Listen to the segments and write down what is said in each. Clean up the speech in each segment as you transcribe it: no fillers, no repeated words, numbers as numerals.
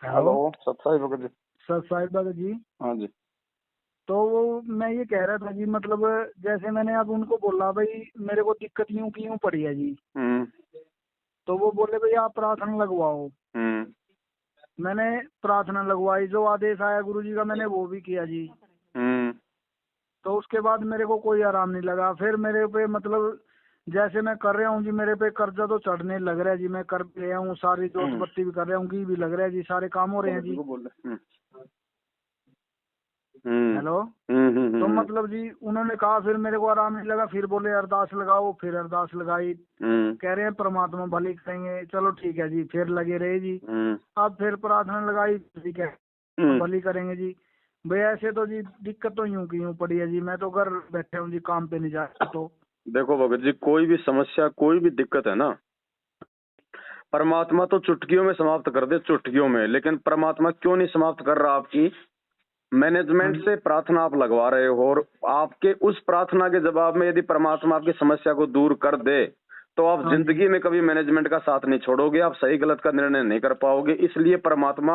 Hello. सतसाई Bhagat ji. सत साहिब भगत जी। हाँ जी। तो मैं ये कह रहा था जी, मतलब जैसे मैंने अब उनको बोला भाई मेरे को दिक्कत यूं की यूं पड़ी है जी। तो वो बोले भाई आप प्रार्थना लगवाओ। मैंने प्रार्थना लगवाई, जो आदेश आया गुरु जी का मैंने वो भी किया जी। तो उसके बाद मेरे को कोई आराम नहीं लगा। फिर मेरे पे मतलब जैसे मैं कर रहा हूँ जी, मेरे पे कर्जा तो चढ़ने लग रहा है जी। मैं कर भी रहा हूँ, सारी जोत बत्ती भी कर रहा हूँ, घी भी लग रहा है जी, सारे काम हो रहे हैं जी। हेलो। तो मतलब जी उन्होंने कहा, फिर मेरे को आराम नहीं लगा, फिर बोले अरदास लगाओ, फिर अरदास लगाई। कह रहे हैं परमात्मा भली करेंगे, चलो ठीक है जी, फिर लगे रहे जी। अब फिर प्रार्थना लगाई, ठीक है भली करेंगे जी। भाई ऐसे तो जी दिक्कत तो यूं की यूं पड़ी है जी। मैं तो घर बैठे हूँ जी, काम पे नहीं जा रहा। तो देखो भगत जी, कोई भी समस्या कोई भी दिक्कत है ना, परमात्मा तो चुटकियों में समाप्त कर दे, चुटकियों में। लेकिन परमात्मा क्यों नहीं समाप्त कर रहा आपकी? मैनेजमेंट से प्रार्थना आप लगवा रहे हो, और आपके उस प्रार्थना के जवाब में यदि परमात्मा आपकी समस्या को दूर कर दे तो आप जिंदगी में कभी मैनेजमेंट का साथ नहीं छोड़ोगे, आप सही गलत का निर्णय नहीं कर पाओगे। इसलिए परमात्मा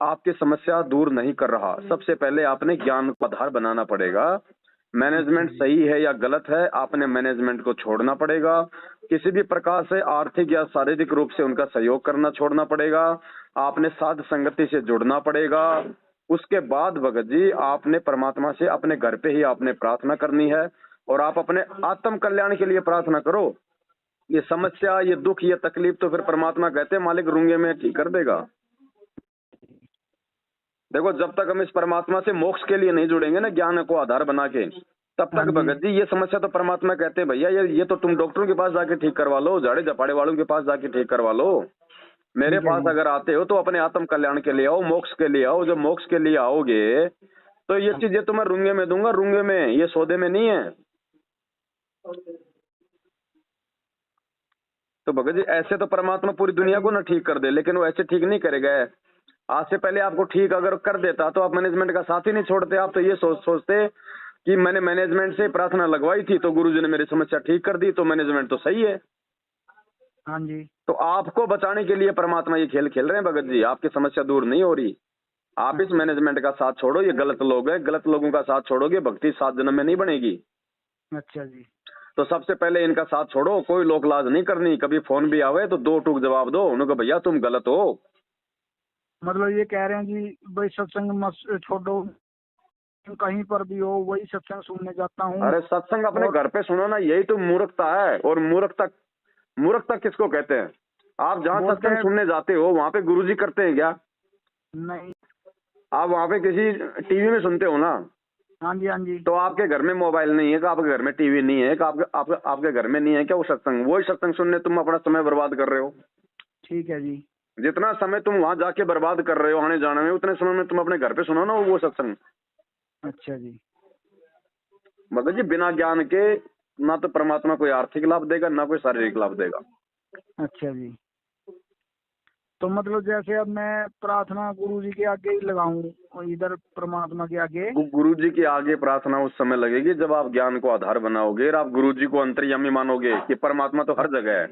आपकी समस्या दूर नहीं कर रहा। सबसे पहले आपने ज्ञान को आधार बनाना पड़ेगा। मैनेजमेंट सही है या गलत है, आपने मैनेजमेंट को छोड़ना पड़ेगा। किसी भी प्रकार से आर्थिक या शारीरिक रूप से उनका सहयोग करना छोड़ना पड़ेगा। आपने साध संगति से जुड़ना पड़ेगा। उसके बाद भगत जी आपने परमात्मा से अपने घर पे ही आपने प्रार्थना करनी है, और आप अपने आत्म कल्याण के लिए प्रार्थना करो। ये समस्या, ये दुख, ये तकलीफ तो फिर परमात्मा कहते हैं मालिक रूंगे में ठीक कर देगा। देखो, जब तक हम इस परमात्मा से मोक्ष के लिए नहीं जुड़ेंगे ना, ज्ञान को आधार बना के, तब तक भगत जी ये समस्या तो परमात्मा कहते हैं भैया ये तो तुम डॉक्टरों के पास जाके ठीक करवा लो, झाड़े झपाड़े वालों के पास जाके ठीक करवा लो। मेरे पास अगर आते हो तो अपने आत्म कल्याण के लिए आओ, मोक्ष के लिए आओ। जब मोक्ष के लिए आओगे तो ये चीजें तो मैं रूंगे में दूंगा, रूंगे में, ये सौदे में नहीं है। तो भगत जी ऐसे तो परमात्मा पूरी दुनिया को ना ठीक कर दे, लेकिन वो ऐसे ठीक नहीं करेगा। आज से पहले आपको ठीक अगर कर देता तो आप मैनेजमेंट का साथ ही नहीं छोड़ते। आप तो ये सोचते कि मैंने मैनेजमेंट से प्रार्थना लगवाई थी तो गुरुजी ने मेरी समस्या ठीक कर दी, तो मैनेजमेंट तो सही है। हाँ जी। तो आपको बचाने के लिए परमात्मा ये खेल खेल रहे हैं भगत जी। आपकी समस्या दूर नहीं हो रही। आप इस मैनेजमेंट का साथ छोड़ो, ये गलत लोग हैं, गलत लोगों का साथ छोड़ोगे, भक्ति 7 जन्म में नहीं बनेगी। अच्छा जी। तो सबसे पहले इनका साथ छोड़ो, कोई लोक लाज नहीं करनी। कभी फोन भी आवे तो 2 टूक जवाब दो, उनको भैया तुम गलत हो। मतलब ये कह रहे हैं जी भाई सत्संग मत छोड़ो, कहीं पर भी हो वही सत्संग सुनने जाता हूँ। अरे सत्संग अपने घर पे सुनो ना, यही तो मूर्खता है। और मूर्खता किसको कहते हैं? आप जहाँ सत्संग सुनने जाते हो वहाँ पे गुरुजी करते हैं क्या? नहीं। आप वहाँ पे किसी टीवी में सुनते हो ना? हाँ जी, हाँ जी। तो आपके घर में मोबाइल नहीं है, कि आपके घर में टीवी नहीं है, कि आपके घर में नहीं है क्या वो सत्संग? वही सत्संग सुनने तुम अपना समय बर्बाद कर रहे हो। ठीक है जी। जितना समय तुम वहाँ जाके बर्बाद कर रहे हो आने जाने में, उतने समय में तुम अपने घर पे सुनो ना वो सत्संग। अच्छा जी। मतलब जी बिना ज्ञान के ना तो परमात्मा कोई आर्थिक लाभ देगा, ना कोई शारीरिक लाभ देगा। अच्छा जी। तो मतलब जैसे अब मैं प्रार्थना गुरु जी के आगे ही लगाऊं और इधर परमात्मा के आगे? गुरु जी के आगे प्रार्थना उस समय लगेगी जब आप ज्ञान को आधार बनाओगे और आप गुरु जी को अंतर्यामी मानोगे कि परमात्मा तो हर जगह है।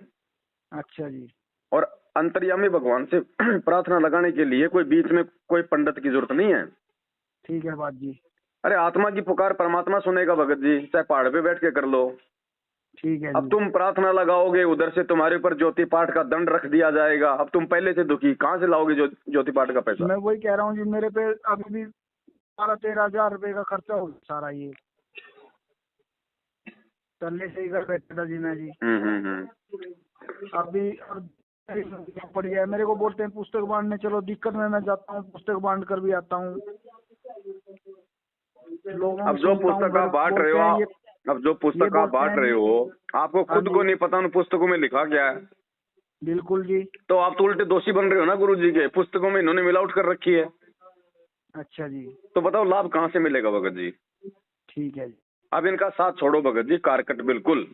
अच्छा जी। और अंतर्यामी भगवान से प्रार्थना लगाने के लिए कोई बीच में कोई पंडित की जरूरत नहीं है। ठीक है बात जी। अरे आत्मा की पुकार परमात्मा सुनेगा भगत जी, चाहे पहाड़ पे बैठ के कर लो। ठीक है। अब तुम प्रार्थना लगाओगे, उधर से तुम्हारे ऊपर ज्योति पाठ का दंड रख दिया जाएगा। अब तुम पहले से दुखी, कहाँ से लाओगे ज्योति पाठ का पैसा? मैं वही कह रहा हूँ जी, मेरे पे अभी भी 12-13 हजार रुपए का खर्चा हो सारा। ये पहले से ही घर बैठा था जी मैं जी। अभी पड़ गया। मेरे को बोलते हैं पुस्तक बांटने चलो, दिक्कत में मैं जाता हूँ, पुस्तक बांट कर भी आता हूँ। अब जो पुस्तक आप बांट रहे हो, आपको खुद को नहीं पता उन पुस्तकों में लिखा क्या है। बिल्कुल जी। तो आप तो उल्टे दोषी बन रहे हो ना गुरु जी के। पुस्तकों में इन्होंने मिलावट कर रखी है। अच्छा जी। तो बताओ लाभ कहाँ से मिलेगा भगत जी? ठीक है जी। अब इनका साथ छोड़ो भगत जी, कारकट बिल्कुल।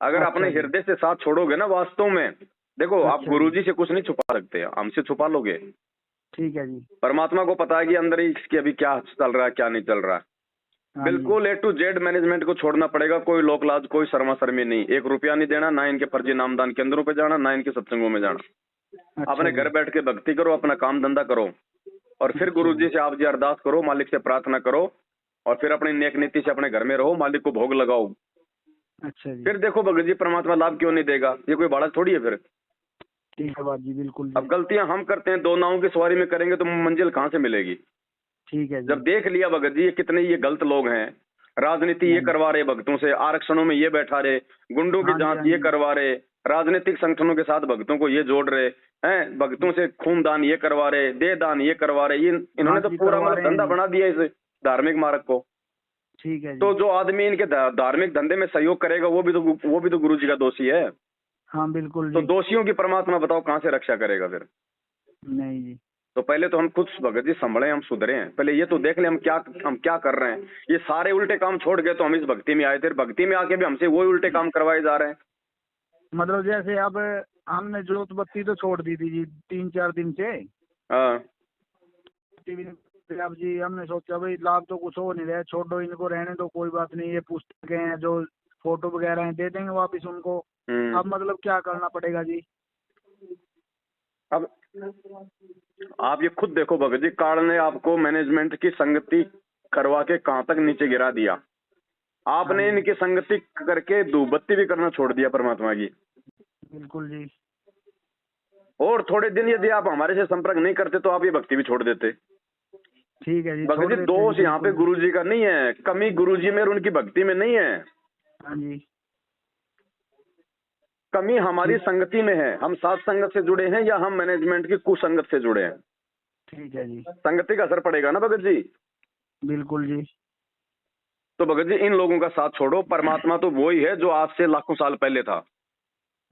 अगर अपने हृदय से साथ छोड़ोगे ना वास्तव में, देखो आप गुरु जी से कुछ नहीं छुपा सकते, हमसे छुपा लोगे। ठीक है जी। परमात्मा को पता है कि अंदर ही इसकी अभी क्या चल रहा है, क्या नहीं चल रहा है। बिल्कुल A to Z मैनेजमेंट को छोड़ना पड़ेगा। कोई लोक लाज, कोई शर्मा शर्मी नहीं। 1 रुपया नहीं देना, ना इनके फर्जी नामदान केंद्रों पे जाना, ना इनके सत्संगों में जाना। अपने घर बैठ के भक्ति करो, अपना काम धंधा करो, और फिर गुरुजी से आप जी अरदास करो, मालिक से प्रार्थना करो, और फिर अपनी नेक नीति से अपने घर में रहो, मालिक को भोग लगाओ। अच्छा जी। फिर देखो भगत जी परमात्मा लाभ क्यों नहीं देगा, ये कोई बड़ा थोड़ी है फिर। ठीक है बात जी, बिल्कुल जी। अब गलतियां हम करते हैं, 2 नावों की सवारी में करेंगे तो मंजिल कहाँ से मिलेगी। ठीक है जी। जब देख लिया भगत जी ये कितने ये गलत लोग हैं, राजनीति ये करवा रहे भक्तों से, आरक्षणों में ये बैठा रहे, गुंडों की जांच ये करवा रहे, राजनीतिक संगठनों के साथ भक्तों को ये जोड़ रहे हैं, भक्तों से खून दान ये करवा रहे, देह दान ये करवा रहे, इन्होंने तो पूरा मतलब धंधा बना दिया इस धार्मिक मार्ग को। ठीक है जी। तो जो आदमी इनके धार्मिक धंधे में सहयोग करेगा वो भी तो गुरु जी का दोषी है। हाँ बिल्कुल तो जी। दोषियों की परमात्मा बताओ कहाँ से रक्षा करेगा फिर। नहीं जी। तो पहले तो हम खुद भगत जी संभले, हम सुधरे हैं, पहले ये तो देख ले हम क्या कर रहे हैं। ये सारे उल्टे काम छोड़ गए तो हम इस भक्ति में आए थे, भक्ति में आके भी हमसे वही उल्टे काम करवाए जा रहे हैं। मतलब जैसे अब हमने जोत बत्ती तो छोड़ दी थी जी 3-4 दिन से। हाँ अब जी हमने सोचा भाई लाभ तो कुछ हो नहीं रहा है, छोड़ दो इनको, रहने दो, कोई बात नहीं, ये पुस्तकें हैं जो फोटो वगैरह हैं दे देंगे वापिस उनको। अब मतलब क्या करना पड़ेगा जी। अब आप ये खुद देखो भगत जी, काल ने आपको मैनेजमेंट की संगति करवा के कहाँ तक नीचे गिरा दिया। आपने इनकी संगति करके धूप बत्ती भी करना छोड़ दिया परमात्मा की। बिल्कुल जी। और थोड़े दिन यदि आप हमारे से संपर्क नहीं करते तो आप ये भक्ति भी छोड़ देते। ठीक है जी। भगत जी दोष यहाँ पे गुरु जी का नहीं है, कमी गुरु जी में और उनकी भक्ति में नहीं है। हाँ जी। कमी हमारी संगति में है, हम साथ संगत से जुड़े हैं या हम मैनेजमेंट की कुसंगत से जुड़े हैं। ठीक है जी। संगति का असर पड़ेगा ना भगत जी। बिल्कुल जी। तो भगत जी इन लोगों का साथ छोड़ो, परमात्मा तो वही है जो आज से लाखों साल पहले था।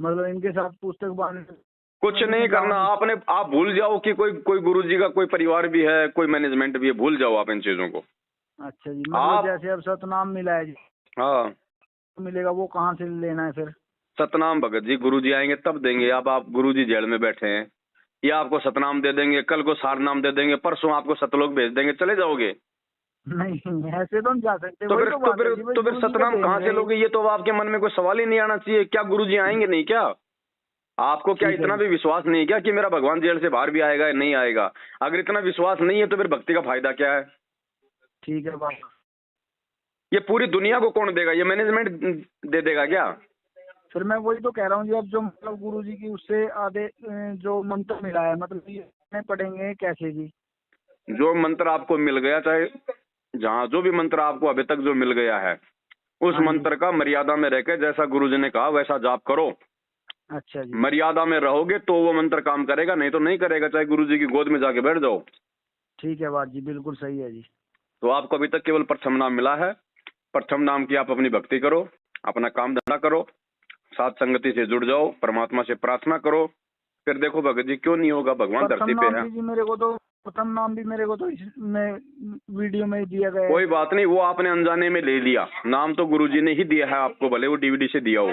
मतलब इनके साथ पुस्तक बांध कुछ नहीं करना आपने, आप भूल जाओ कि कोई गुरु जी का कोई परिवार भी है, कोई मैनेजमेंट भी है, भूल जाओ आप इन चीजों को। अच्छा जी। मतलब जैसे अब सतनाम मिला है जी। हाँ मिलेगा, वो कहाँ से लेना है फिर। सतनाम भगत जी गुरु जी आएंगे तब देंगे। अब आप गुरु जी जेल में बैठे हैं, या आपको सतनाम दे देंगे, कल को सार नाम दे देंगे, परसों आपको सतलोक भेज देंगे, चले जाओगे। नहीं ऐसे तो नहीं जा सकते। तो फिर सतनाम कहाँ से लोगे, ये तो आपके मन में कोई सवाल ही नहीं आना चाहिए। क्या गुरु जी आएंगे नहीं क्या? आपको क्या इतना भी विश्वास नहीं क्या कि मेरा भगवान जेल से बाहर भी आएगा या नहीं आएगा? अगर इतना विश्वास नहीं है तो फिर भक्ति का फायदा क्या है? ठीक है बात। ये पूरी दुनिया को कौन देगा? ये मैनेजमेंट दे देगा क्या? फिर मैं वही तो कह रहा हूँ जी, अब जो मतलब गुरु जी की उससे आधे जो मंत्र मिला है, मतलब ये पढ़ेंगे कैसे जी? जो मंत्र आपको मिल गया, चाहे जहाँ जो भी मंत्र आपको अभी तक जो मिल गया है, उस मंत्र का मर्यादा में रहकर जैसा गुरु जी ने कहा वैसा जाप करो। अच्छा जी। मर्यादा में रहोगे तो वो मंत्र काम करेगा, नहीं तो नहीं करेगा, चाहे गुरु जी की गोद में जाके बैठ जाओ। ठीक है बात जी, बिल्कुल सही है जी। तो आपको अभी तक केवल प्रथम नाम मिला है, प्रथम नाम की आप अपनी भक्ति करो, अपना काम धंधा करो, साथ संगति से जुड़ जाओ, परमात्मा से प्रार्थना करो, फिर देखो भगत जी क्यों नहीं होगा। भगवान धरती पे है। मेरे को तो प्रथम नाम भी मेरे को तो इसमें वीडियो में दिया गया है। कोई बात नहीं, वो आपने अनजाने में ले लिया। नाम तो गुरुजी ने ही दिया है आपको, भले वो डीवीडी से दिया हो,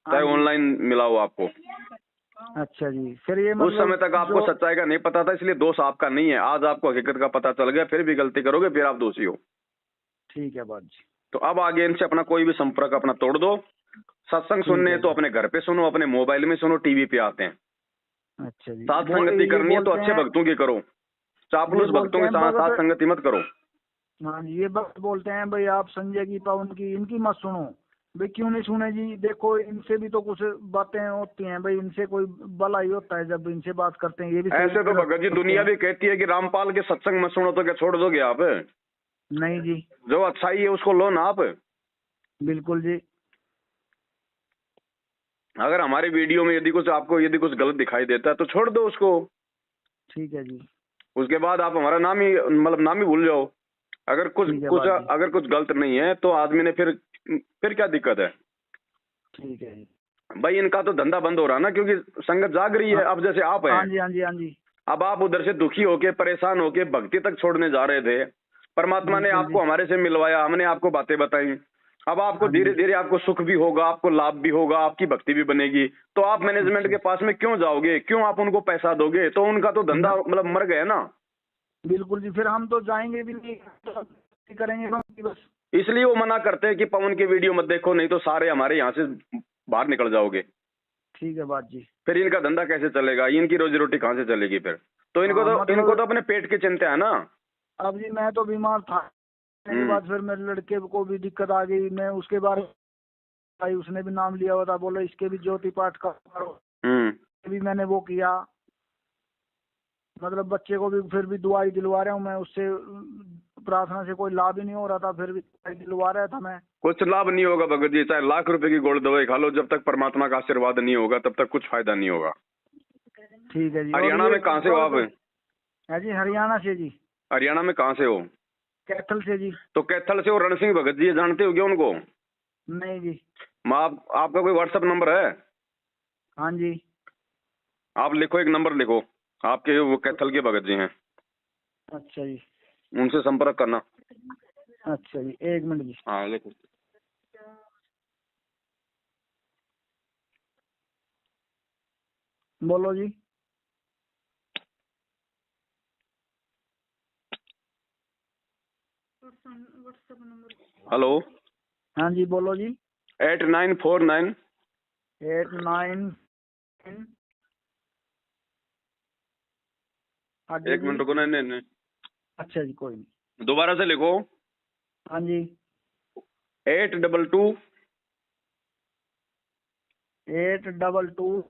चाहे ऑनलाइन मिला हो आपको। अच्छा जी। फिर ये उस समय तक आपको सच्चाई का नहीं पता था, इसलिए दोष आपका नहीं है। आज आपको हकीकत का पता चल गया, फिर भी गलती करोगे, फिर आप दोषी हो। ठीक है बात जी। तो अब आगे इनसे अपना कोई भी संपर्क अपना तोड़ दो। सत्संग सुनने तो अपने घर पे सुनो, अपने मोबाइल में सुनो, टीवी पे आते हैं। अच्छा जी। साथ संगति करनी है तो अच्छे भक्तों की करो, चापलूस भक्तों के साथ संगति मत करो। हाँ जी। ये बात बोलते हैं भाई आप संजय की पवन की इनकी मत सुनो। भाई क्यों नहीं सुने जी? देखो इनसे भी तो कुछ बातें होती हैं भाई, इनसे कोई भला ही होता है जब इनसे बात करते हैं। ये भी ऐसे तो भगत जी दुनिया भी कहती है कि रामपाल के सत्संग मत सुनो, तो क्या छोड़ दोगे आप? नहीं जी। जो अच्छाई है उसको लो ना आप। बिल्कुल जी। अगर हमारे वीडियो में यदि कुछ गलत दिखाई देता है तो छोड़ दो उसको। ठीक है जी। उसके बाद आप हमारा नाम ही भूल जाओ। अगर कुछ गलत नहीं है तो आदमी ने फिर क्या दिक्कत है? ठीक है जी। भाई इनका तो धंधा बंद हो रहा ना, क्योंकि संगत जाग रही है। अब जैसे आप हैं, हाँ जी हाँ जी हाँ जी। अब आप उधर से दुखी होके परेशान होके भक्ति तक छोड़ने जा रहे थे, परमात्मा ने आपको हमारे से मिलवाया, हमने आपको बातें बताई। अब आपको धीरे धीरे आपको सुख भी होगा, आपको लाभ भी होगा, आपकी भक्ति भी बनेगी। तो आप मैनेजमेंट के पास में क्यों जाओगे? क्यों आप उनको पैसा दोगे? तो उनका तो धंधा मतलब मर गया ना। बिल्कुल जी। फिर हम तो जाएंगे भी नहीं, तो करेंगे बस। इसलिए वो मना करते हैं कि पवन की वीडियो मत देखो, नहीं तो सारे हमारे यहाँ से बाहर निकल जाओगे। ठीक है बात जी। फिर इनका धंधा कैसे चलेगा, इनकी रोजी रोटी कहाँ से चलेगी फिर? तो इनको इनको तो अपने पेट की चिंता है ना। अब जी मैं तो बीमार था, के बाद फिर मेरे लड़के को भी दिक्कत आ गई। मैं उसके बारे भाई उसने भी नाम लिया हुआ था, बोला इसके भी ज्योति पाठ करो। भी मैंने वो किया, मतलब बच्चे को भी फिर भी दुआई दिलवा रहा हूँ मैं उससे। प्रार्थना से कोई लाभ ही नहीं हो रहा था, फिर भी दुआई दिलवा रहा था मैं। कुछ लाभ नहीं होगा भगत जी, चाहे लाख रुपए की गोल्ड दवाई खा लो, जब तक परमात्मा का आशीर्वाद नहीं होगा तब तक कुछ फायदा नहीं होगा। ठीक है जी। हरियाणा में कहाँ से हो आप? है जी हरियाणा से जी। हरियाणा में कहाँ से हो? कैथल से जी। तो कैथल से हो रण सिंह भगत जी, जानते हो क्या उनको? नहीं जी। आपका कोई व्हाट्सएप नंबर है? हाँ जी। आप लिखो, एक नंबर लिखो, आपके वो कैथल के भगत जी हैं। अच्छा जी। उनसे संपर्क करना। अच्छा जी, 1 मिनट जी। हाँ लिखो। बोलो जी। हेलो। हाँ जी बोलो जी। 8949 89 एक मिनट रुको। नहीं। अच्छा जी कोई नहीं। दोबारा से लिखो। हाँ जी। 822 822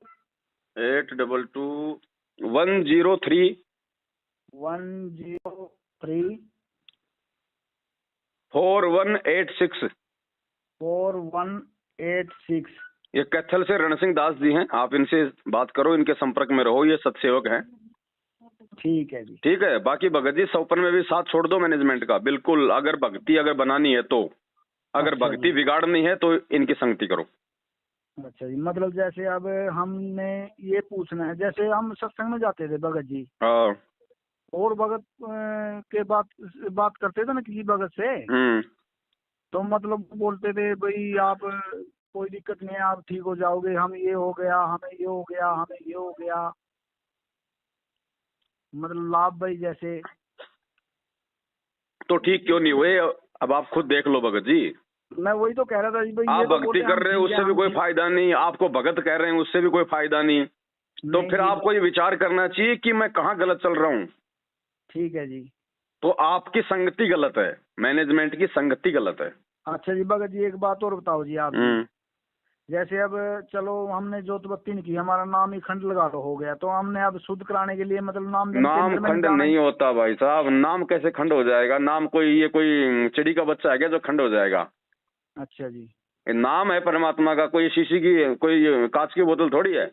103 4186 4186। ये कैथल से रण सिंह दास जी हैं, आप इनसे बात करो, इनके संपर्क में रहो, ये सत्सेवक हैं। ठीक है जी। ठीक है। बाकी भगत जी सौपन में भी साथ छोड़ दो मैनेजमेंट का, बिल्कुल। अगर भक्ति अगर बनानी है तो, अगर अच्छा भक्ति बिगाड़नी है तो इनकी संगति करो। अच्छा जी, मतलब जैसे अब हमने ये पूछना है, जैसे हम सत्संग में जाते थे भगत जी, हाँ। और भगत के बात करते थे ना किसी भगत से, तो मतलब बोलते थे भाई आप कोई दिक्कत नहीं है, आप ठीक हो जाओगे, हम ये हो गया, हमें ये हो गया, हमें ये हो गया, मतलब लाभ भाई जैसे। तो ठीक क्यों नहीं हुए? अब आप खुद देख लो भगत जी। मैं वही तो कह रहा था जी भाई, आप भक्ति कर रहे हो उससे भी कोई फायदा नहीं, आपको भगत कह रहे हैं उससे भी कोई फायदा नहीं, तो फिर आपको ये विचार करना चाहिए कि मैं कहाँ गलत चल रहा हूँ। ठीक है जी। तो आपकी संगति गलत है, मैनेजमेंट की संगति गलत है। अच्छा जी भगत जी, एक बात और बताओ जी आप जी। जैसे अब चलो हमने जोत बत्ती नहीं की, हमारा नाम ही खंड लगा लो हो गया, तो हमने अब शुद्ध कराने के लिए मतलब नाम खंड नहीं होता भाई साहब। नाम कैसे खंड हो जाएगा? नाम कोई चिड़ी का बच्चा है क्या जो खंड हो जाएगा? अच्छा जी। नाम है परमात्मा का, कोई शीशी की कोई कांच की बोतल थोड़ी है।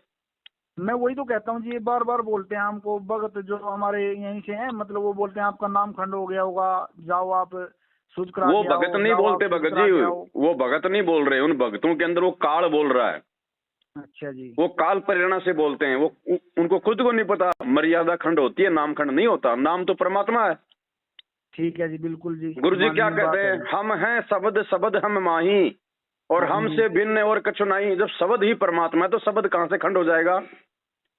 मैं वही तो कहता हूँ जी, ये बार बार बोलते हैं हमको भगत जो हमारे यहीं से हैं, मतलब वो बोलते हैं आपका नाम खंड हो गया होगा, जाओ आप शुद्ध करा। वो भगत नहीं बोलते भगत जी, वो भगत नहीं बोल रहे, उन भगतों के अंदर वो काल बोल रहा है। अच्छा जी। वो काल प्रेरणा से बोलते हैं, वो उनको खुद को नहीं पता मर्यादा खंड होती है, नाम खंड नहीं होता। नाम तो परमात्मा है। ठीक है जी, बिल्कुल जी। गुरु जी क्या कहते हैं? हम हैं शब्द शब्द हम माही, और हमसे भिन्न और कछु नहीं। जब शब्द ही परमात्मा है तो शब्द कहाँ से खंड हो जाएगा?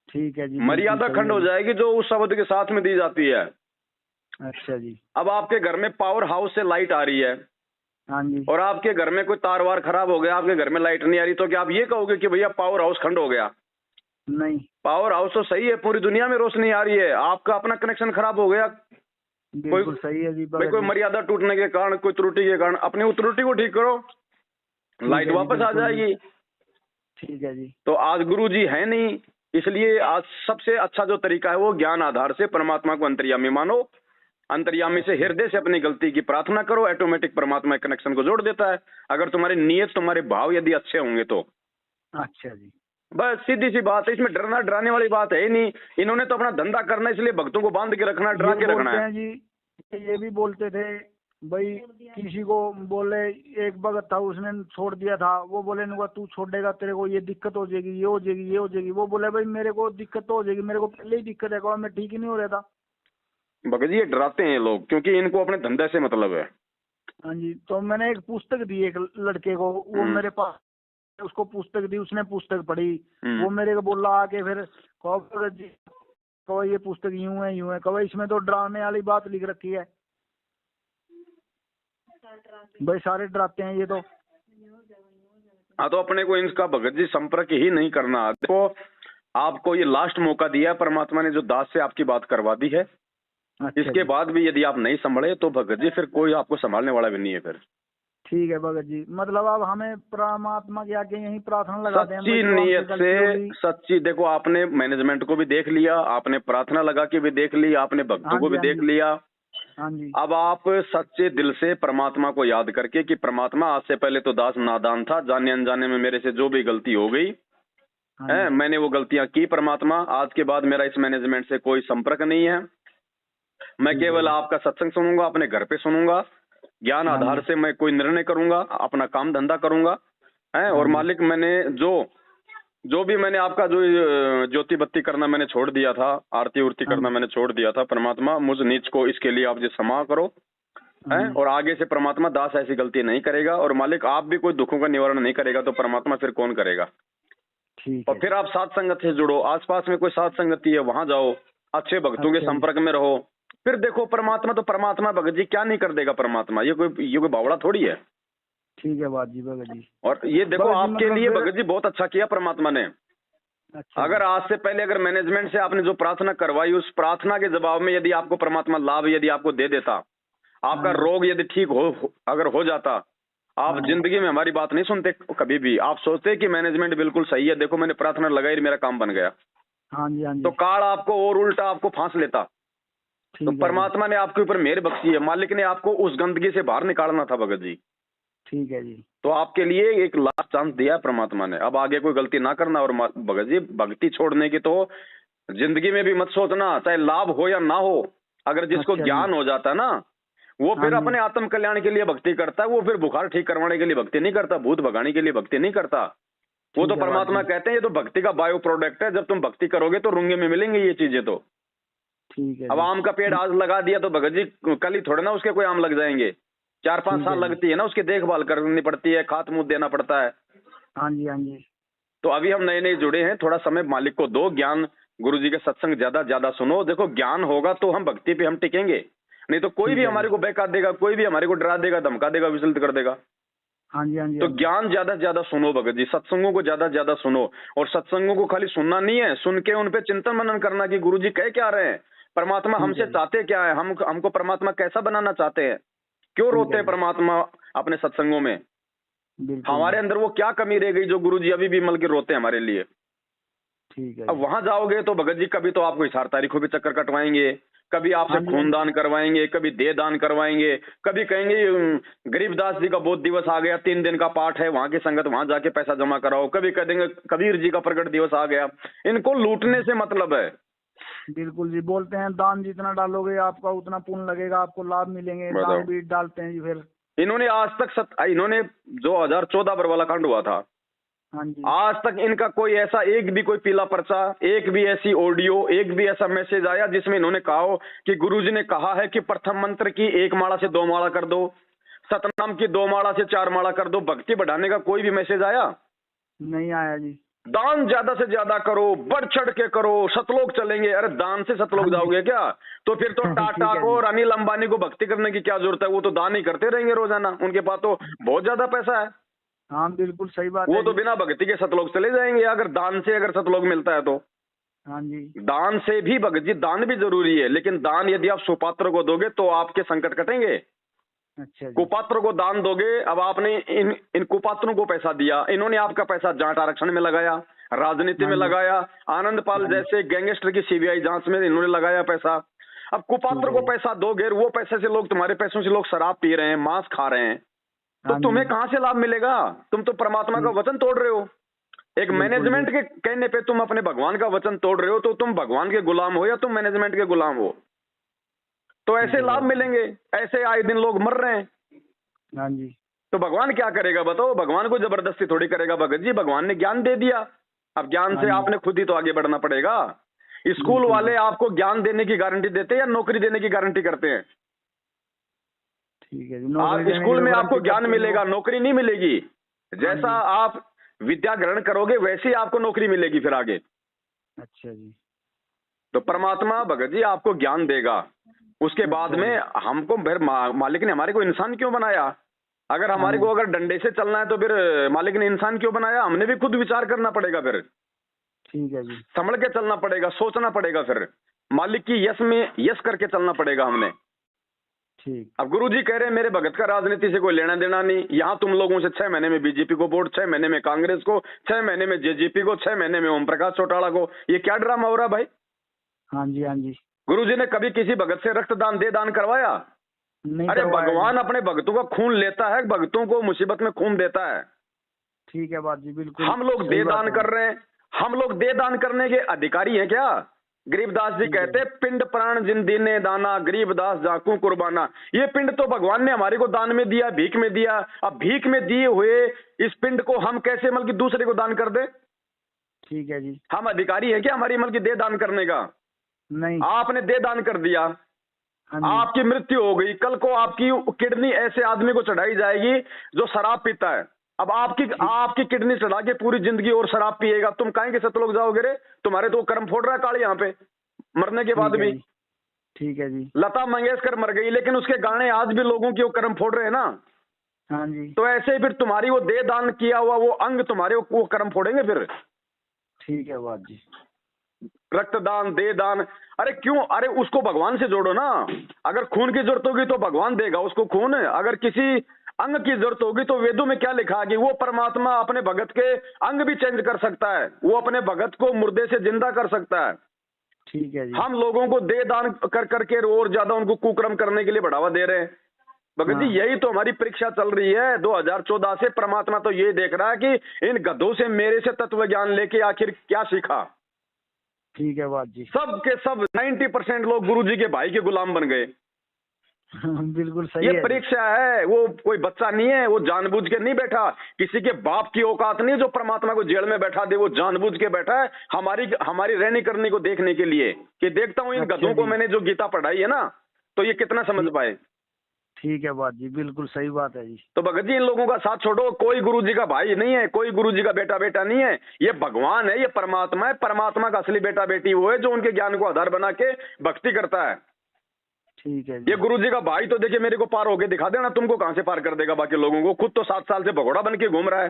ठीक है जी। मर्यादा खंड हो जाएगी जो उस शब्द के साथ में दी जाती है। अच्छा जी। अब आपके घर में पावर हाउस से लाइट आ रही है, हाँ जी, और आपके घर में कोई तार वार खराब हो गया, आपके घर में लाइट नहीं आ रही, तो क्या आप ये कहोगे कि भैया पावर हाउस खंड हो गया? नहीं, पावर हाउस तो सही है, पूरी दुनिया में रोशनी आ रही है, आपका अपना कनेक्शन खराब हो गया, बिल्कुल सही है जी। कोई मर्यादा टूटने के कारण, कोई त्रुटि के कारण, अपनी उस त्रुटि को ठीक करो, लाइट वापस आ जाएगी। ठीक है जी। तो आज गुरु जी है नहीं, इसलिए आज सबसे अच्छा जो तरीका है वो ज्ञान आधार से परमात्मा को अंतर्यामी मानो, अंतर्यामी से हृदय से अपनी गलती की प्रार्थना करो, ऑटोमेटिक परमात्मा कनेक्शन को जोड़ देता है, अगर तुम्हारी नीयत, तुम्हारे भाव यदि अच्छे होंगे तो। अच्छा जी, बस सीधी सी बात है, इसमें डरना डराने वाली बात है ही नहीं। इन्होंने तो अपना धंधा करना, इसलिए भक्तों को बांध के रखना, डरा के रखना है जी। ये भी बोलते थे भाई, किसी को बोले, एक भगत था उसने छोड़ दिया था, वो बोले तू छोड़ेगा तेरे को ये दिक्कत हो जाएगी, ये हो जाएगी, ये हो जाएगी। वो बोले भाई मेरे को दिक्कत तो हो जाएगी, मेरे को पहले ही दिक्कत है, मैं ठीक ही नहीं हो रहा था। भगत जी ये डराते हैं लोग, क्योंकि इनको अपने धंधे से मतलब है। हाँ जी, तो मैंने एक पुस्तक दी एक लड़के को, वो मेरे पास, उसको पुस्तक दी, उसने पुस्तक पढ़ी, वो मेरे को बोला आके फिर, भगत जी कहो ये पुस्तक यूं है, कहो इसमें तो डराने वाली बात लिख रखी है। भाई सारे डराते हैं ये तो। हाँ, तो अपने को इनका भगत जी संपर्क ही नहीं करना। देखो आपको ये लास्ट मौका दिया परमात्मा ने, जो दास से आपकी बात करवा दी है। अच्छा इसके जी। बाद भी यदि आप नहीं संभले तो भगत जी फिर कोई आपको संभालने वाला भी नहीं है फिर। ठीक है भगत जी, मतलब अब हमें परमात्मा के आगे यही प्रार्थना लगाते हैं सच्ची भाई, जो हमसे नीयत गलती होगी। से, सच्ची देखो आपने मैनेजमेंट को भी देख लिया, आपने प्रार्थना लगा के भी देख ली, आपने भक्तों हाँ को जी, भी हाँ देख जी, लिया। हाँ जी, अब आप सच्चे दिल से परमात्मा को याद करके कि परमात्मा आज से पहले तो दास नादान था, जाने अनजाने में मेरे से जो भी गलती हो गई हाँ है, जी, मैंने वो गलतियां की परमात्मा, आज के बाद मेरा इस मैनेजमेंट से कोई संपर्क नहीं है। मैं ठीक है केवल जी। आपका सत्संग सुनूंगा, अपने घर पे सुनूंगा, ज्ञान हाँ आधार जी, से मैं कोई निर्णय करूंगा, अपना काम धंधा करूंगा है। हाँ और जी, मालिक मैंने जो भी मैंने आपका जो ज्योति बत्ती करना मैंने छोड़ दिया था, आरती उर्ती हाँ करना जी, मैंने छोड़ दिया था, परमात्मा मुझ नीच को इसके लिए आप जो क्षमा करो हाँ है। जी, और आगे से परमात्मा दास ऐसी गलती नहीं करेगा, और मालिक आप भी कोई दुखों का निवारण नहीं करेगा तो परमात्मा फिर कौन करेगा। ठीक और है फिर जी। आप साथ संगत से जुड़ो, आसपास में कोई साथ संगति है वहां जाओ, अच्छे भक्तों के अच्छा जी। संपर्क में रहो, फिर देखो परमात्मा तो परमात्मा, भगत जी क्या नहीं कर देगा परमात्मा, ये कोई बावड़ा थोड़ी है। ठीक है बात जी भगत जी। और ये देखो भगत जी आपके मतलब लिए फिर। भगत जी बहुत अच्छा किया परमात्मा ने। अच्छा अगर जी। आज से पहले अगर मैनेजमेंट से आपने जो प्रार्थना करवाई, उस प्रार्थना के जवाब में यदि आपको परमात्मा लाभ यदि आपको दे देता, हाँ आपका जी, रोग यदि ठीक अगर हो जाता, आप हाँ जी, जिंदगी में हमारी बात नहीं सुनते कभी भी। आप सोचते कि मैनेजमेंट बिल्कुल सही है, देखो मैंने प्रार्थना लगाई मेरा काम बन गया। हाँ जी, हाँ तो जी। काल आपको और उल्टा आपको फांस लेता। तो ठीक है जी। परमात्मा ने आपके ऊपर मेहर बख्शी है, मालिक ने आपको उस गंदगी से बाहर निकालना था भगत जी। ठीक है जी। तो आपके लिए एक लास्ट चांस दिया है परमात्मा ने, अब आगे कोई गलती ना करना। और भगत जी भक्ति छोड़ने की तो जिंदगी में भी मत सोचना, चाहे लाभ हो या ना हो। अगर जिसको अच्छा जी। ज्ञान हो जाता है ना, वो हाँ फिर जी, अपने आत्म कल्याण के लिए भक्ति करता है, वो फिर बुखार ठीक करवाने के लिए भक्ति नहीं करता, भूत भगाने के लिए भक्ति नहीं करता। वो तो ठीक है बात परमात्मा जी। कहते हैं ये तो भक्ति का बायो प्रोडक्ट है, जब तुम भक्ति करोगे तो रुंगे में मिलेंगे ये चीजें। तो ठीक है अब जी। आम का पेड़ आज लगा दिया तो भगत जी कल ही थोड़े ना उसके कोई आम लग जाएंगे, 4-5 ठीक साल है जी। लगती है ना, उसकी देखभाल करनी पड़ती है, खाद मूद देना पड़ता है। हाँ जी, हाँ जी। तो अभी हम नए नए जुड़े हैं, थोड़ा समय मालिक को दो, ज्ञान गुरु जी के सत्संग ज्यादा ज्यादा सुनो। देखो ज्ञान होगा तो हम भक्ति पे हम टिकेंगे, नहीं तो कोई ठीक भी है हमारे जी। को बहका देगा, कोई भी हमारे को डरा देगा, धमका देगा, विचलित कर देगा। हाँ जी, हाँ जी, तो हाँ जी। ज्ञान ज्यादा से ज्यादा सुनो भगत जी, सत्संगों को ज्यादा से ज्यादा सुनो। और सत्संगों को खाली सुनना नहीं है, सुन के उन पे चिंतन मनन करना कि गुरु जी कह क्या रहे हैं, परमात्मा ठीक हमसे है जी। चाहते क्या है, हमको परमात्मा कैसा बनाना चाहते हैं, क्यों ठीक रोते है हैं जी। परमात्मा अपने सत्संगों में, बिल्कुल हमारे जी। अंदर वो क्या कमी रह गई जो गुरु जी अभी भी मल के रोते हैं हमारे लिए। ठीक है अब जी। वहां जाओगे तो भगत जी कभी तो आपको हिसार तारीखों पे चक्कर कटवाएंगे, कभी आपसे हाँ जी, हाँ खून जी। दान करवाएंगे, कभी देह दान करवाएंगे, कभी कहेंगे गरीबदास जी का बोध दिवस आ गया, 3 दिन का पाठ है, वहां की संगत वहां जाके पैसा जमा कराओ, कभी कह देंगे कबीर जी का प्रकट दिवस आ गया। इनको लूटने से मतलब है। बिल्कुल जी, बोलते हैं दान जितना डालोगे आपका उतना पुण्य लगेगा, आपको लाभ मिलेंगे, बताओ, दान भी डालते हैं जी फिर। इन्होंने आज तक इन्होंने जो 2014 पर वाला कांड हुआ था, हाँ जी, आज तक इनका कोई ऐसा एक भी कोई पीला पर्चा, एक भी ऐसी ऑडियो, एक भी ऐसा मैसेज आया जिसमें इन्होंने कहा हो कि गुरुजी ने कहा है कि प्रथम मंत्र की 1 माला से 2 माला कर दो, सतनाम की 2 माला से 4 माला कर दो, भक्ति बढ़ाने का कोई भी मैसेज आया? नहीं आया जी। दान ज्यादा से ज्यादा करो, बढ़ चढ़ के करो, सतलोक चलेंगे। अरे दान से हाँ सतलोक जी। जाओगे क्या? तो फिर तो ठीक टाटा है को जी। और अनिल अंबानी को भक्ति करने की क्या जरूरत है, वो तो दान ही करते रहेंगे रोजाना, उनके पास तो बहुत ज्यादा पैसा है। हाँ बिल्कुल सही बात वो है तो जी। बिना भक्ति के सतलोक चले जाएंगे, अगर दान से अगर सतलोक मिलता है तो। हाँ जी। दान से भी भगत जी, दान भी जरूरी है, लेकिन दान यदि आप सुपात्र को दोगे तो आपके संकट कटेंगे। अच्छा जी। कुपात्र को दान दोगे, अब आपने इन कुपात्रों को पैसा दिया, इन्होंने आपका पैसा जाट आरक्षण में लगाया, राजनीति हाँ में जी। लगाया, आनंद पाल हाँ जी। जैसे गैंगस्टर की सीबीआई जांच में इन्होंने लगाया पैसा। अब ठीक कुपात्र है को जी। पैसा दोगे, वो पैसे से लोग, तुम्हारे पैसों से लोग शराब पी रहे हैं, मांस खा रहे हैं, तो हाँ तुम्हें जी। कहां से लाभ मिलेगा? तुम तो परमात्मा का ठीक। वचन तोड़ रहे हो। एक बिल्कुल जी। मैनेजमेंट के कहने पे तुम अपने भगवान का वचन तोड़ रहे हो, तो तुम भगवान के गुलाम हो या तुम मैनेजमेंट के गुलाम हो? तो ठीक ऐसे है लाभ बात। मिलेंगे, ऐसे आए दिन लोग मर रहे हैं। हाँ जी। तो भगवान क्या करेगा बताओ? भगवान को जबरदस्ती थोड़ी करेगा भगत जी, भगवान ने ज्ञान दे दिया, अब ज्ञान हाँ से जी। आपने खुद ही तो आगे बढ़ना पड़ेगा। स्कूल बिल्कुल वाले जी। आपको ज्ञान देने की गारंटी देते हैं या नौकरी देने की गारंटी करते हैं? ठीक है जी। आप नौकरी देने स्कूल की में आपको गारंटी ज्ञान करते हैं मिलेगा, वो। नौकरी नहीं मिलेगी। जैसा हाँ आप विद्या ग्रहण करोगे वैसे ही आपको नौकरी मिलेगी फिर आगे। जी। अच्छा जी। तो परमात्मा भगत जी आपको ज्ञान देगा, उसके बाद अच्छा में जी। हमको फिर मालिक ने हमारे को इंसान क्यों बनाया? अगर हमारे को अगर डंडे से चलना है तो फिर मालिक ने इंसान क्यों बनाया? हमने भी खुद विचार करना पड़ेगा फिर। ठीक है जी। संभल के चलना पड़ेगा, सोचना पड़ेगा, फिर मालिक की यस में यस करके चलना पड़ेगा हमने। ठीक। अब गुरुजी कह रहे हैं मेरे भगत का राजनीति से कोई लेना देना नहीं। यहाँ तुम लोगों से 6 महीने में बीजेपी को वोट, 6 महीने में कांग्रेस को, 6 महीने में जेजेपी को, 6 महीने में ओम प्रकाश चौटाला को। ये क्या ड्रामा हो रहा भाई? हाँ जी, हाँ जी। गुरुजी ने कभी किसी भगत से रक्तदान दे दान करवाया? नहीं। अरे भगवान अपने भक्तों का खून लेता है, भक्तों को मुसीबत में खून देता है। ठीक है बात जी, बिल्कुल। हम लोग दे दान कर रहे हैं, हम लोग दे दान करने के अधिकारी हैं क्या? गरीबदास जी कहते पिंड प्राण जिन दीने दाना, गरीबदास जाकू कुर्बाना। ये पिंड तो भगवान ने हमारे को दान में दिया, भीख में दिया। अब भीख में दिए हुए इस पिंड को हम कैसे मतलब दूसरे को दान कर दे? ठीक है जी। हम अधिकारी हैं क्या हमारी मतलब दे दान करने का? नहीं। आपने दे दान कर दिया, आपकी मृत्यु हो गई, कल को आपकी किडनी ऐसे आदमी को चढ़ाई जाएगी जो शराब पीता है। अब आपकी किडनी चढ़ा के पूरी जिंदगी और शराब पिएगा, तुम काहे के सतलोक जाओगे रे? तुम्हारे तो कर्म फोड़ रहा है काल यहाँ पे मरने के बाद भी। ठीक है जी। लता मंगेशकर मर गई लेकिन उसके गाने आज भी लोगों की वो कर्म फोड़ रहे हैं ना। हाँ जी। तो ऐसे ही फिर तुम्हारी वो दे दान किया हुआ वो अंग तुम्हारे वो कर्म फोड़ेंगे फिर। ठीक है बात जी। रक्तदान, दे दान, अरे क्यों? अरे उसको भगवान से जोड़ो ना। अगर खून की जरूरत होगी तो भगवान देगा उसको खून। अगर किसी अंग की जरूरत होगी तो वेदों में क्या लिखा है कि वो परमात्मा अपने भगत के अंग भी चेंज कर सकता है, वो अपने भगत को मुर्दे से जिंदा कर सकता है। ठीक है जी। हम लोगों को दे दान कर करके और ज्यादा उनको कुकर्म करने के लिए बढ़ावा दे रहे हैं। भगत जी यही तो हमारी परीक्षा चल रही है 2014 से। परमात्मा तो ये देख रहा है कि इन गधों से मेरे से तत्व ज्ञान लेके आखिर क्या सीखा। ठीक है बात जी। सब के सब 90% लोग गुरुजी के भाई के गुलाम बन गए। बिल्कुल सही ये है। परीक्षा है, वो कोई बच्चा नहीं है, वो जानबूझ के नहीं बैठा। किसी के बाप की औकात नहीं है जो परमात्मा को जेल में बैठा दे। वो जानबूझ के बैठा है हमारी रहनी करनी को देखने के लिए कि देखता हूं इन गधों को मैंने जो गीता पढ़ाई है ना तो ये कितना समझ पाए। ठीक है बात जी, बिल्कुल सही बात है जी। तो भगत जी इन लोगों का साथ छोड़ो। कोई गुरुजी का भाई नहीं है, कोई गुरुजी का बेटा नहीं है। ये भगवान है, ये परमात्मा है। परमात्मा का असली बेटा बेटी वो है जो उनके ज्ञान को आधार बना के भक्ति करता है। ठीक है जी। ये गुरुजी का भाई तो देखिए मेरे को पार होके दिखा देना, तुमको कहां से पार कर देगा बाकी लोगों को? खुद तो 7 साल से भगोड़ा बन के घूम रहा है।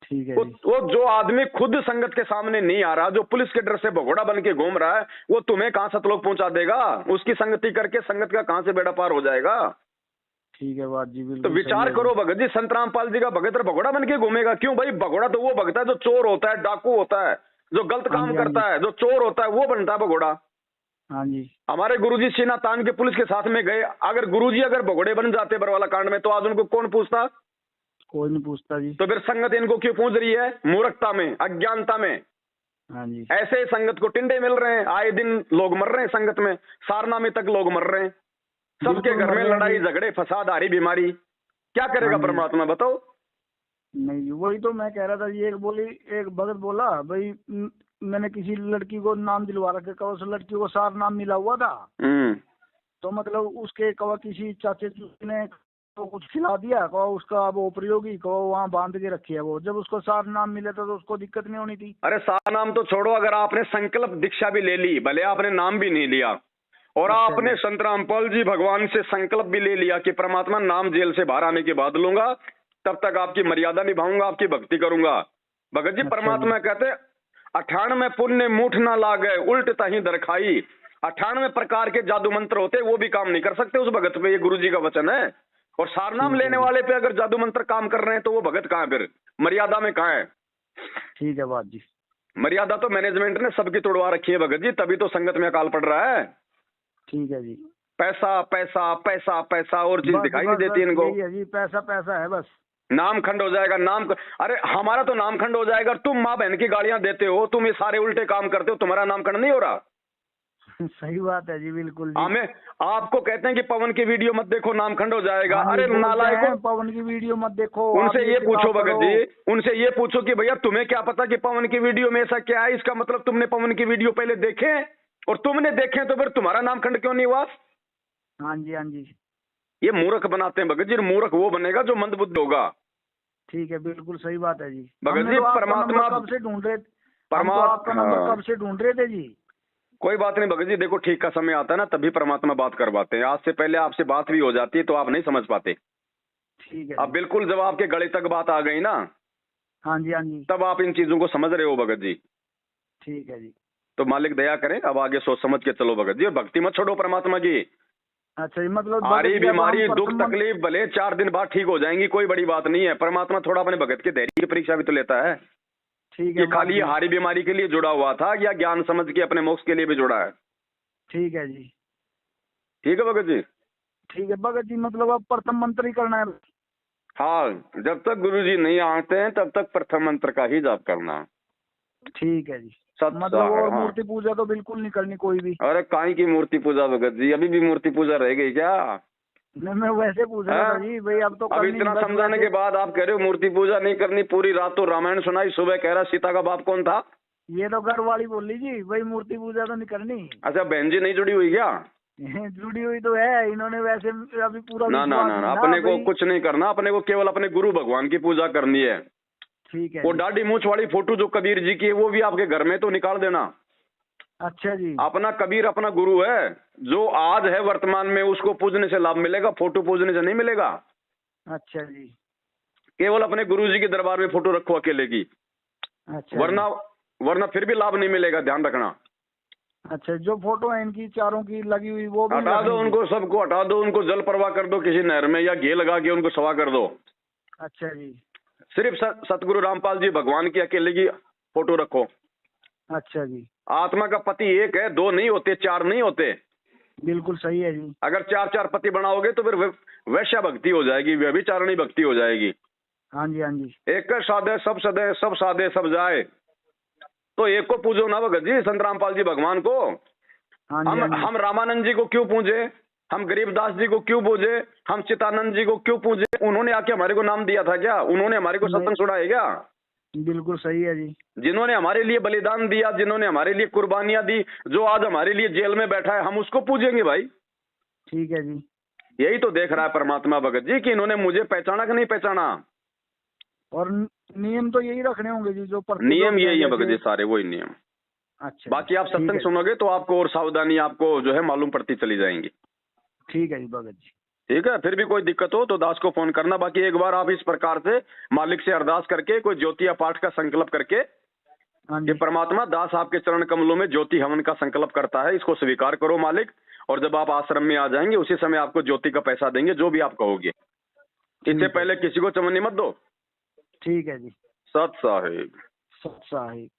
ठीक है जी। वो जो आदमी खुद संगत के सामने नहीं आ रहा, जो पुलिस के डर से भगोड़ा बन के घूम रहा है, वो तुम्हें कहां सतलोक पहुंचा देगा? उसकी संगति करके संगत का कहां से बेड़ा पार हो जाएगा? ठीक है बात जी, बिल्कुल। तो विचार करो भगत जी, संत रामपाल जी का भगत भगोड़ा बन के घूमेगा क्यों भाई? भगोड़ा तो वो भगता है जो चोर होता है, डाकू होता है, जो गलत काम करता है, जो चोर होता है, वो बनता है भगोड़ा। हाँ जी। हमारे गुरुजी सीना तान के पुलिस के साथ में गए। अगर गुरुजी अगर भगोड़े बन जाते बरवाला कांड में तो आज उनको कौन पूछता? कोई नहीं पूछता जी। तो फिर संगत इनको क्यों पूछ रही है? मूर्खता में, अज्ञानता में। हाँ जी। ऐसे संगत को टिंडे मिल रहे हैं, आए दिन लोग मर रहे हैं संगत में, सारना में तक लोग मर रहे हैं। सबके घर में लड़ाई झगड़े फसाद आ रही बीमारी। क्या करेगा परमात्मा बताओ? नहीं वही तो मैं कह रहा था जी। एक भगत बोला भाई मैंने किसी लड़की को नाम दिलवा रखे, कवा उस लड़की को सार नाम मिला हुआ था। तो मतलब उसके कवा किसी चाचे ने तो कुछ खिला दिया, कवा उसका वो प्रयोगी कवा वहाँ बांध के रखी है। वो जब उसको सार नाम मिला था तो उसको दिक्कत नहीं होनी थी। अरे सार नाम तो छोड़ो, अगर आपने संकल्प दीक्षा भी ले ली, भले आपने नाम भी नहीं लिया, और आपने संत रामपाल जी भगवान से संकल्प भी ले लिया कि परमात्मा नाम जेल से बाहर आने के बाद लूंगा, तब तक आपकी मर्यादा निभाऊंगा, आपकी भक्ति करूंगा। भगत जी परमात्मा कहते 98 पुण्य मूठ ना लागे उल्ट तही दरखाई। 98 प्रकार के जादू मंत्र होते, वो भी काम नहीं कर सकते उस भगत पे। ये गुरु जी का वचन है। और सारनाम लेने वाले पे अगर जादू मंत्र काम कर रहे हैं तो वो भगत कहाँ है फिर? मर्यादा में कहाँ है? ठीक है बात जी। मर्यादा तो मैनेजमेंट ने सबकी तोड़वा रखी है भगत जी, तभी तो संगत में अकाल पड़ रहा है। ठीक है जी। पैसा पैसा पैसा पैसा और चीज दिखाई नहीं देती इनको। जी पैसा पैसा है बस। नाम खंड हो जाएगा, अरे हमारा तो नाम खंड हो जाएगा। तुम माँ बहन की गालियां देते हो, तुम ये सारे उल्टे काम करते हो, तुम्हारा नाम खंड नहीं हो रहा? सही बात है जी, बिल्कुल जी। हमें आपको कहते हैं कि पवन की वीडियो मत देखो, नाम खंड हो जाएगा। अरे नालायकों, पवन की वीडियो मत देखो। उनसे ये पूछो भगत जी, उनसे ये पूछो कि भैया तुम्हें क्या पता कि पवन की वीडियो में ऐसा क्या है? इसका मतलब तुमने पवन की वीडियो पहले देखे, और तुमने देखे तो फिर तुम्हारा नाम खंड क्यों नहीं हुआ? हाँ जी, हाँ जी। ये मूर्ख बनाते हैं भगत जी। मूर्ख वो बनेगा जो मंदबुद्धि होगा। ठीक है, बिल्कुल सही बात है जी। भगत जी परमात्मा कब से ढूंढ रहे, आपका नंबर कब से ढूंढ रहे थे जी। कोई बात नहीं भगत जी, देखो ठीक का समय आता है ना तभी परमात्मा बात करवाते हैं। आज से पहले आपसे बात भी हो जाती है तो आप नहीं समझ पाते। ठीक है अब बिल्कुल जब आपके गले तक बात आ गई ना, हाँ जी हाँ जी, तब आप इन चीजों को समझ रहे हो भगत जी। ठीक है जी। तो मालिक दया करें, अब आगे सोच समझ के चलो भगत जी, और भक्ति मत छोड़ो परमात्मा की। अच्छा जी, मतलब सारी भगत जी, अब हम बीमारी दुख परसों तकलीफ भले 4 दिन बाद ठीक हो जाएंगी, कोई बड़ी बात नहीं है। परमात्मा थोड़ा अपने भगत के धैर्य की परीक्षा भी तो लेता है। ठीक है ये भगत खाली जी, हारी बीमारी के लिए जुड़ा हुआ था या ज्ञान समझ के अपने मोक्ष के लिए भी जुड़ा है? ठीक है जी, ठीक है भगत जी। ठीक है भगत जी, मतलब अब प्रथम मंत्र ही करना है। हाँ, जब तक गुरु जी नहीं आते हैं तब तक प्रथम मंत्र का ही जाप करना। ठीक है जी, सच मतलब है, और हाँ। मूर्ति पूजा तो बिल्कुल नहीं करनी कोई भी? अरे काहे की मूर्ति पूजा भगत जी, अभी भी मूर्ति पूजा रह गई क्या? नहीं, मैं वैसे पूछ रहा था जी, भाई अब तो अब करनी इतना नहीं, बस समझाने के वैसे। बाद आप कह रहे हो मूर्ति पूजा नहीं करनी? पूरी रात तो रामायण सुनाई, सुबह कह रहा सीता का बाप कौन था? ये तो घर वाली बोल ली जी, भाई मूर्ति पूजा तो नहीं करनी। अच्छा, बहन जी नहीं जुड़ी हुई क्या? जुड़ी हुई तो है, इन्होंने वैसे अभी पूरा ना ना विश्वास ना, नहीं ना अपने को भाई। कुछ नहीं करना, अपने को केवल अपने गुरु भगवान की पूजा करनी है। ठीक है वो जी। दाढ़ी मूछ वाली फोटो जो कबीर जी की है वो भी आपके घर में तो निकाल देना। अच्छा जी, अपना कबीर अपना गुरु है, जो आज है वर्तमान में, उसको पूजने से लाभ मिलेगा, फोटो पूजने से नहीं मिलेगा। अच्छा जी, केवल अपने गुरु जी के दरबार में फोटो रखो अकेले की, अच्छा वरना वरना फिर भी लाभ नहीं मिलेगा, ध्यान रखना। अच्छा, जो फोटो है इनकी चारों की लगी हुई वो भी हटा दो रखनी उनको, सबको हटा दो, उनको जल प्रवाह कर दो किसी नहर में, या घी लगा के उनको सवा कर दो। अच्छा जी, सिर्फ सतगुरु रामपाल जी भगवान की अकेले की फोटो रखो। अच्छा जी, आत्मा का पति एक है, 2 नहीं होते, 4 नहीं होते। बिल्कुल सही है जी। अगर 4 पति बनाओगे तो फिर वैश्या भक्ति हो जाएगी, व्यभिचारिणी भक्ति हो जाएगी। हाँ जी हाँ जी, एक साधे सब सदे, सब साधे सब जाए, तो एक को पूजो ना भगत जी, संत रामपाल जी भगवान को। हाँ जी हाँ जी, हम रामानंद जी को क्यों पूजे, हम गरीबदास जी को क्यों पूजे, हम चितानंद जी को क्यों पूजे? उन्होंने आके हमारे को नाम दिया था क्या? उन्होंने हमारे को सत्संग सुनाया क्या? बिल्कुल सही है जी। जिन्होंने हमारे लिए बलिदान दिया, जिन्होंने हमारे लिए कुर्बानियां दी, जो आज हमारे लिए जेल में बैठा है, हम उसको पूजेंगे भाई? ठीक है जी। यही तो देख रहा है परमात्मा भगत जी कि इन्होंने मुझे पहचाना कि नहीं पहचाना। और नियम तो यही रखने होंगे जी, जो नियम यही है भगत जी, सारे वही नियम। अच्छा, बाकी आप ठीक सत्संग है, सुनोगे तो आपको और सावधानी आपको जो है मालूम पड़ती चली जाएंगी। ठीक है जी भगत जी। ठीक है, फिर भी कोई दिक्कत हो तो दास को फोन करना। बाकी एक बार आप इस प्रकार से मालिक से अरदास करके कोई ज्योति या पाठ का संकल्प करके, हाँ ये जी, परमात्मा दास आपके चरण कमलों में ज्योति हवन का संकल्प करता है, इसको स्वीकार करो मालिक। और जब आप आश्रम में आ जाएंगे उसी समय आपको ज्योति का पैसा देंगे, जो भी आप कहोगे। इससे पहले किसी को चमनी मत दो। ठीक है जी। सत साहिब। सत साहिब।